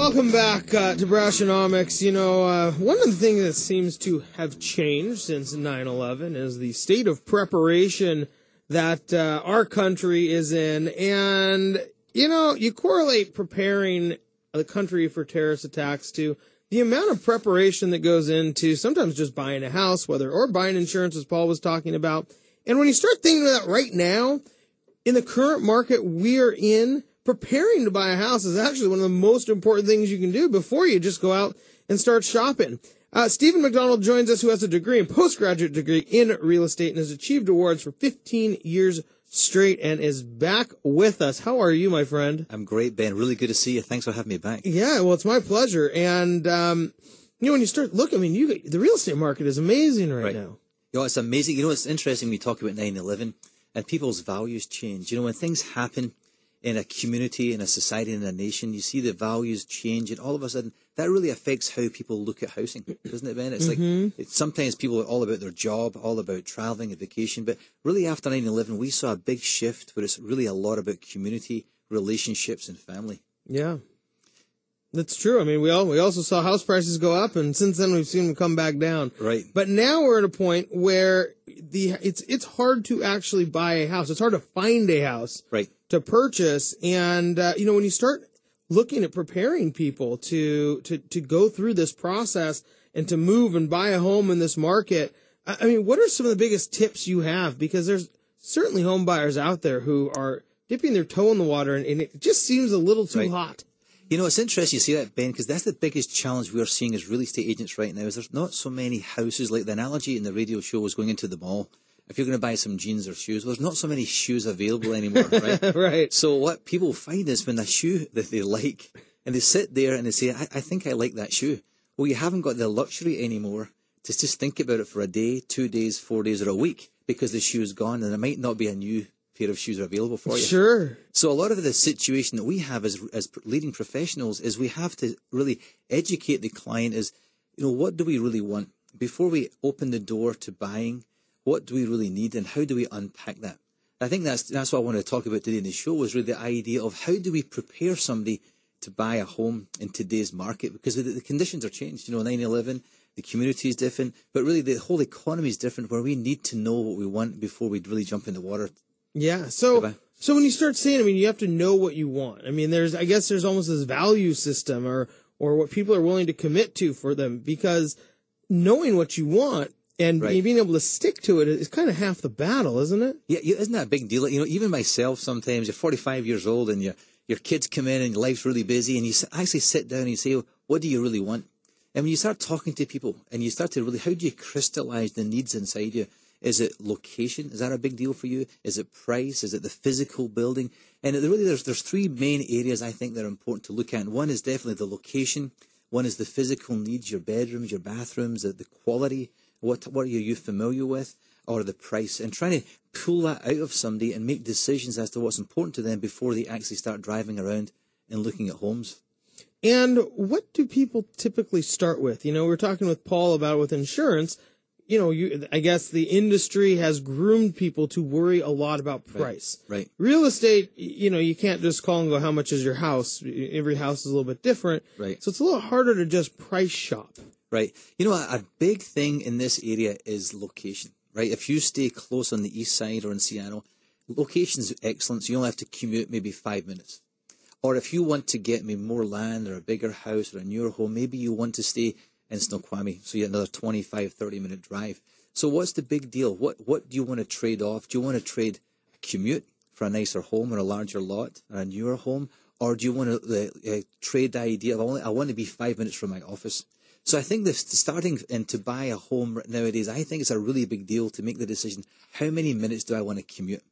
welcome back to Brashonomics. You know, one of the things that seems to have changed since 9/11 is the state of preparation that our country is in. And, you know, you correlate preparing the country for terrorist attacks to the amount of preparation that goes into sometimes just buying a house, or buying insurance, as Paul was talking about. And when you start thinking of that right now, in the current market we're in, preparing to buy a house is actually one of the most important things you can do before you just go out and start shopping. Stephen Macdonald joins us, who has a degree and postgraduate degree in real estate and has achieved awards for 15 years straight and is back with us. How are you, my friend? I'm great, Ben. Really good to see you. Thanks for having me back. Yeah, well, it's my pleasure. And, you know, when you start looking, I mean, the real estate market is amazing right now. You know, it's amazing. You know, it's interesting when you talk about 9/11 and people's values change. You know, when things happen in a community, in a society, in a nation, you see the values change, and all of a sudden that really affects how people look at housing, doesn't it, Ben? It's like sometimes people are all about their job, all about traveling and vacation, but really after 9/11 we saw a big shift where it's really a lot about community, relationships, and family. Yeah, that's true. I mean, we also saw house prices go up, and since then we've seen them come back down. Right. But now we're at a point where it's hard to actually buy a house. It's hard to find a house. Right. To purchase. And, you know, when you start looking at preparing people to go through this process and to move and buy a home in this market, I mean, what are some of the biggest tips you have? Because there's certainly home buyers out there who are dipping their toe in the water, and it just seems a little too hot. You know, it's interesting you see that, Ben, because that's the biggest challenge we're seeing as real estate agents right now, is there's not so many houses. Like the analogy in the radio show was going into the mall. If you're going to buy some jeans or shoes, well, there's not so many shoes available anymore, right? Right. So what people find is when the shoe that they like, and they sit there and they say, I think I like that shoe. Well, you haven't got the luxury anymore to just think about it for a day, 2 days, 4 days, or a week, because the shoe's gone and there might not be a new pair of shoes available for you. Sure. So a lot of the situation that we have as leading professionals is we have to really educate the client is, you know, what do we really want? Before we open the door to buying, what do we really need, and how do we unpack that? I think that's what I want to talk about today in the show, was really the idea of how do we prepare somebody to buy a home in today's market, because the conditions are changed. You know, 9/11, the community is different, but really the whole economy is different, where we need to know what we want before we really jump in the water. Yeah. So when you start saying, I mean, you have to know what you want. I mean, I guess there's almost this value system or what people are willing to commit to for them, because knowing what you want and being able to stick to it is kind of half the battle, isn't it? Yeah, isn't that a big deal? You know, even myself, sometimes you're 45 years old and your kids come in and your life's really busy, and you actually sit down and you say, well, what do you really want? And when you start talking to people and you start to really, how do you crystallize the needs inside you? Is it location? Is that a big deal for you? Is it price? Is it the physical building? And really, there's three main areas I think that are important to look at. And one is definitely the location. One is the physical needs, your bedrooms, your bathrooms, the quality. What are you familiar with, or the price, and trying to pull that out of somebody and make decisions as to what's important to them before they actually start driving around and looking at homes. And what do people typically start with? You know, we were talking with Paul about with insurance. You know, I guess the industry has groomed people to worry a lot about price. Right. Real estate, you know, you can't just call and go, how much is your house? Every house is a little bit different. Right. So it's a little harder to just price shop. Right. You know, a big thing in this area is location, right? If you stay close on the east side or in Seattle, location's excellent, so you only have to commute maybe 5 minutes. Or if you want to get maybe more land or a bigger house or a newer home, maybe you want to stay in Snoqualmie, so you have another 25, 30-minute drive. So what's the big deal? What do you want to trade off? Do you want to trade a commute for a nicer home or a larger lot or a newer home? Or do you want to trade the idea of, I want to be 5 minutes from my office? So I think starting and to buy a home nowadays, I think it's a really big deal to make the decision, how many minutes do I want to commute?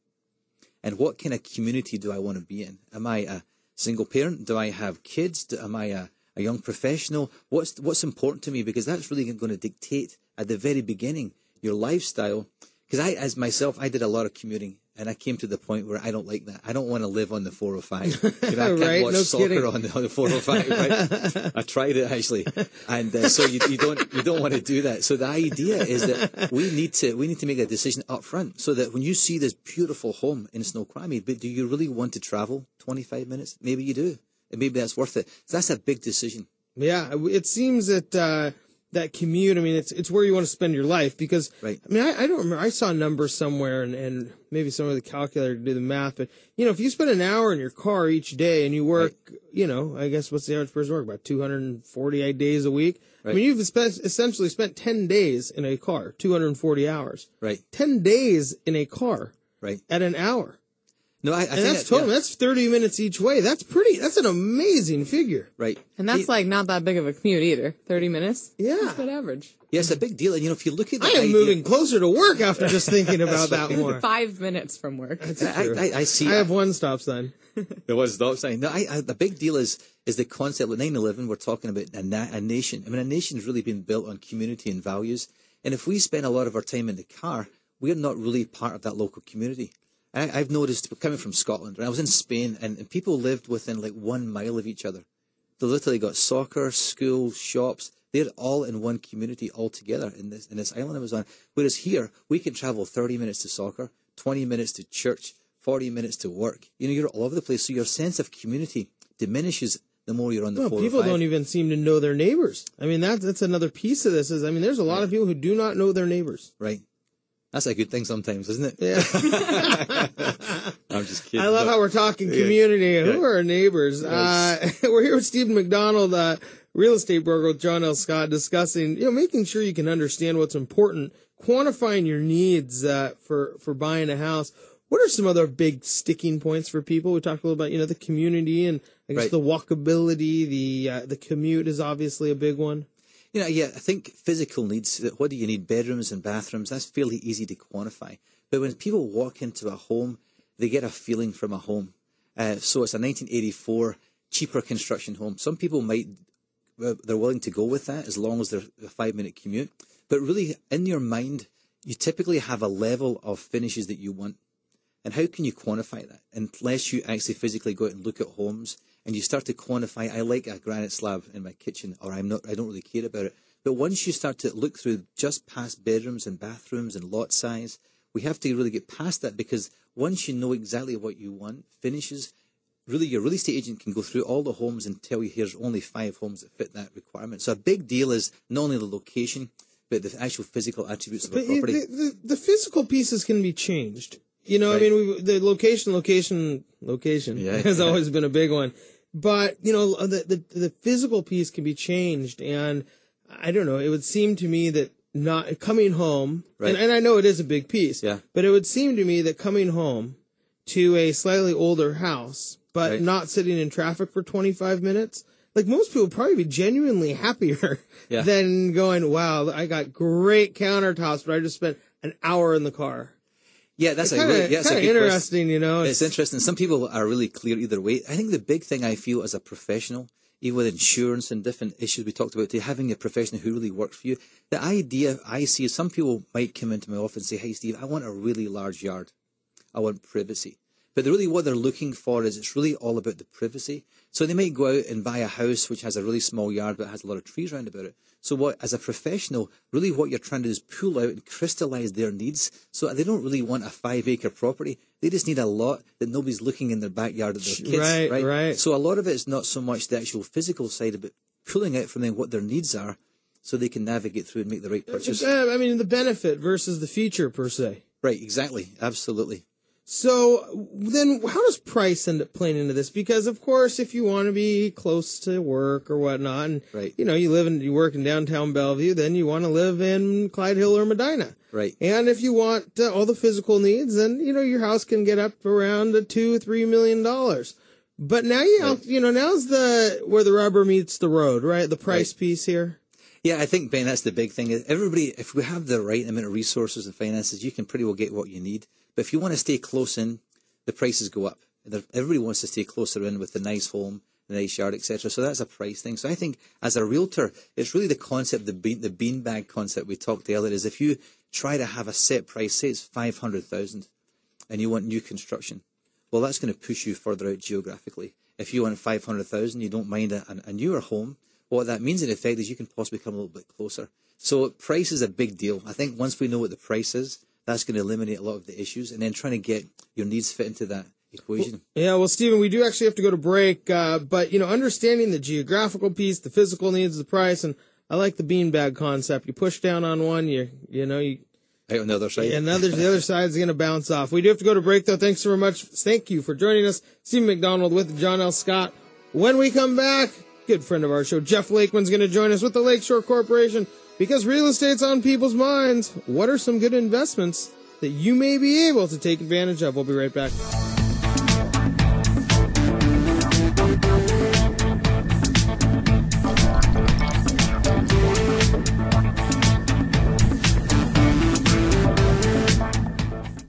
And what kind of community do I want to be in? Am I a single parent? Do I have kids? Am I a young professional? What's important to me? Because that's really going to dictate at the very beginning your lifestyle. Because I did a lot of commuting, and I came to the point where I don't like that. I don't want to live on the 405. I can't watch soccer on the 405. Right? I tried it actually, and so you don't want to do that. So the idea is that we need to make a decision up front, so that when you see this beautiful home in Snoqualmie, but do you really want to travel 25 minutes? Maybe you do. and maybe that's worth it. So that's a big decision. Yeah, it seems that that commute, I mean, it's where you want to spend your life because, Right. I mean, I don't remember, I saw a number somewhere and maybe some of the calculator to do the math, but, if you spend an hour in your car each day and you work, I guess what's the average person work? About 248 days a week. Right. I mean, you've essentially spent 10 days in a car, 240 hours. Right. 10 days in a car. Right. At an hour. No, I think that's total. Yeah. That's 30 minutes each way. That's an amazing figure. Right. And that's like not that big of a commute either. 30 minutes? Yeah. That's good average. Yeah, it's a big deal. And, if you look at the I am moving closer to work after just thinking about that more. 5 minutes from work. I see. I have one stop sign. There was a stop sign. No, the big deal is the concept of 9/11. We're talking about a nation. I mean, a nation's really been built on community and values. And if we spend a lot of our time in the car, we're not really part of that local community. I've noticed, coming from Scotland, I was in Spain, and people lived within like 1 mile of each other. They literally got soccer, school, shops. They're all in one community all together in this island I was on. Whereas here, we can travel 30 minutes to soccer, 20 minutes to church, 40 minutes to work. You're all over the place. So your sense of community diminishes the more you're on the 405. People don't even seem to know their neighbors. I mean, that's another piece of this. There's a lot of people who do not know their neighbors. Right. That's a good thing sometimes, isn't it? Yeah. I'm just kidding. I love how we're talking community. Yeah. Who are our neighbors? Yes. We're here with Stephen Macdonald, real estate broker with John L. Scott, discussing, making sure you can understand what's important, quantifying your needs for buying a house. What are some other big sticking points for people? We talked a little about, the community and I guess the walkability, the commute is obviously a big one. I think physical needs, what do you need? Bedrooms and bathrooms, that's fairly easy to quantify. But when people walk into a home, they get a feeling from a home. So it's a 1984 cheaper construction home. Some people they're willing to go with that as long as they're a 5-minute commute. But really, in your mind, you typically have a level of finishes that you want. And how can you quantify that? Unless you actually physically go out and look at homes and you start to quantify, I like a granite slab in my kitchen, or I don't really care about it. But once you start to look through just past bedrooms and bathrooms and lot size, we have to really get past that, because once you know exactly what you want, finishes, really your real estate agent can go through all the homes and tell you here's only 5 homes that fit that requirement. So a big deal is not only the location, but the actual physical attributes of a property. The physical pieces can be changed. Right. I mean, the location has always been a big one. But, the physical piece can be changed. And I don't know, it would seem to me that not coming home, and I know it is a big piece, but it would seem to me that coming home to a slightly older house, but not sitting in traffic for 25 minutes, like most people would probably be genuinely happier than going, wow, I got great countertops, but I just spent an hour in the car. Yeah, that's kind of interesting, It's interesting. Some people are really clear either way. I think the big thing I feel as a professional, even with insurance and different issues we talked about, to having a professional who really works for you, the idea I see is some people might come into my office and say, hey, Steve, I want a really large yard. I want privacy. But really what they're looking for is it's really all about the privacy. So they might go out and buy a house which has a really small yard but has a lot of trees around about it. So as a professional, really what you're trying to do is pull out and crystallize their needs. So they don't really want a 5-acre property. They just need a lot that nobody's looking in their backyard at their kids. Right. So a lot of it is not so much the actual physical side, but pulling out from them what their needs are so they can navigate through and make the right purchase. I mean, the benefit versus the feature per se. Right, exactly. Absolutely. So then how does price end up playing into this? Because, of course, if you want to be close to work or whatnot, and, you work in downtown Bellevue, then you want to live in Clyde Hill or Medina. Right. And if you want all the physical needs, then, your house can get up around $2-3 million. But now, now's where the rubber meets the road, right? The price piece here. Yeah, I think, Ben, that's the big thing. Everybody, if we have the right amount of resources and finances, you can pretty well get what you need. But if you want to stay close in, the prices go up. Everybody wants to stay closer in with the nice home, the nice yard, etc. So that's a price thing. So I think as a realtor, it's really the concept, the beanbag concept we talked earlier, is if you try to have a set price, say it's $500,000, and you want new construction, well, that's going to push you further out geographically. If you want $500,000, you don't mind a newer home, what that means in effect is you can possibly come a little bit closer. So price is a big deal. I think once we know what the price is, that's going to eliminate a lot of the issues. And then trying to get your needs fit into that equation. Yeah, well, Stephen, we do actually have to go to break, but, understanding the geographical piece, the physical needs, the price, and I like the beanbag concept. You push down on one, you Right on the other side. and the other side's going to bounce off. We do have to go to break, though. Thanks so much. Thank you for joining us. Stephen Macdonald with John L. Scott. When we come back, good friend of our show, Jeff Lakeman's going to join us with the Lakeshore Corporation, because real estate's on people's minds. What are some good investments that you may be able to take advantage of? We'll be right back.